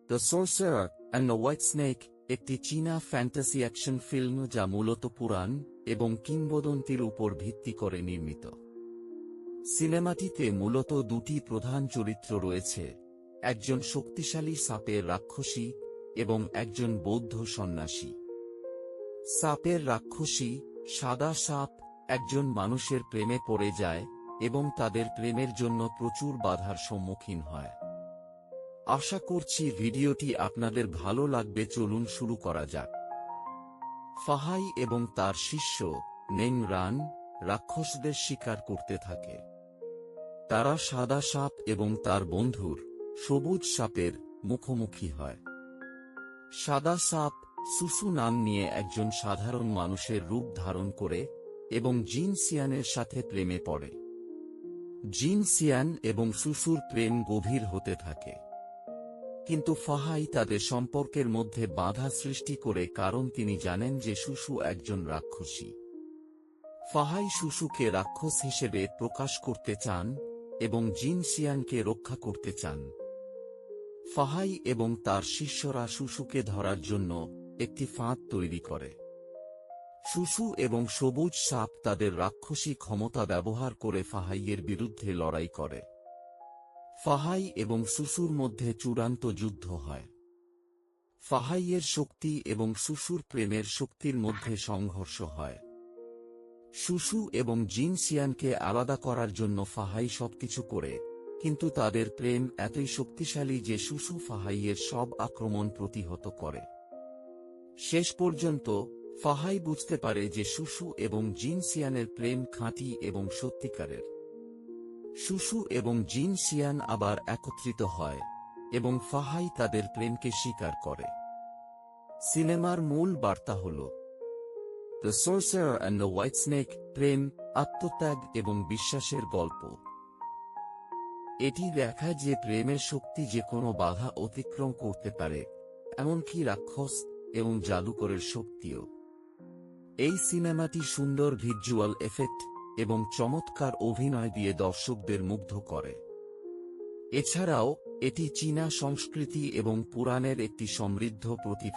The sorcerer and the white snake একটি চীনা fantasy action film যা মূলত পুরাণ এবং কিংবদন্তির উপর ভিত্তি করে নির্মিত। সিনেমাটিতে মূলত দুটি প্রধান চরিত্র রয়েছে, একজন শক্তিশালী সাপের রাক্ষসী এবং একজন বৌদ্ধ সন্ন্যাসী। সাপের রাক্ষসী, সাদা সাপ, একজন মানুষের প্রেমে পড়ে যায় এবং তাদের প্রেমের জন্য প্রচুর বাধার সম্মুখীন হয়। আশা করছি ভিডিওটি আপনাদের ভালো লাগবে। চলুন শুরু করা যাক। ফাহাই এবং তার শিষ্য নেং রান রাক্ষসদের শিকার করতে থাকে। তারা সাদা সাপ এবং তার বন্ধুর সবুজ সাপের মুখোমুখি হয়। সাদা সাপ সুসু নাম নিয়ে একজন সাধারণ মানুষের রূপ ধারণ করে এবং জিন সিয়ানের সাথে প্রেমে পড়ে। জিন সিয়ান এবং সুসুর প্রেম গভীর হতে থাকে, কিন্তু ফাহাই তাদের সম্পর্কের মধ্যে বাধা সৃষ্টি করে, কারণ তিনি জানেন যে সুসু একজন রাক্ষসী। ফাহাই সুসুকে রাক্ষস হিসেবে প্রকাশ করতে চান এবং জিন সিয়ানকে রক্ষা করতে চান। ফাহাই এবং তার শিষ্যরা সুসুকে ধরার জন্য একটি ফাঁদ তৈরি করে। সুসু এবং সবুজ সাপ তাদের রাক্ষসী ক্ষমতা ব্যবহার করে ফাহাইয়ের বিরুদ্ধে লড়াই করে। ফাহাই এবং সুসুর মধ্যে চূড়ান্ত যুদ্ধ হয়। ফাহাইয়ের শক্তি এবং সুসুর প্রেমের শক্তির মধ্যে সংঘর্ষ হয়। সুসু এবং জিন সিয়ানকে আলাদা করার জন্য ফাহাই সবকিছু করে, কিন্তু তাদের প্রেম এতই শক্তিশালী যে সুসু ফাহাইয়ের সব আক্রমণ প্রতিহত করে। শেষ পর্যন্ত ফাহাই বুঝতে পারে যে সুসু এবং জিন সিয়ানের প্রেম খাঁটি এবং সত্যিকারের। সুসু এবং জিন সিয়ান আবার একত্রিত হয় এবং ফাহাই তাদের প্রেমকে স্বীকার করে। সিনেমার মূল বার্তা হল the sorcerer and the white snake, প্রেম, আত্মত্যাগ এবং বিশ্বাসের গল্প। এটি দেখায় যে প্রেমের শক্তি যে কোনো বাধা অতিক্রম করতে পারে, এমনকি রাক্ষস এবং জাদুকরের শক্তিও। এই সিনেমাটি সুন্দর ভিজুয়াল এফেক্ট এবং চমৎকার অভিনয় দিয়ে দর্শকদের মুগ্ধ করে। এছাড়াও এটি চীনা সংস্কৃতি এবং পুরাণের একটি সমৃদ্ধ প্রতিফলন।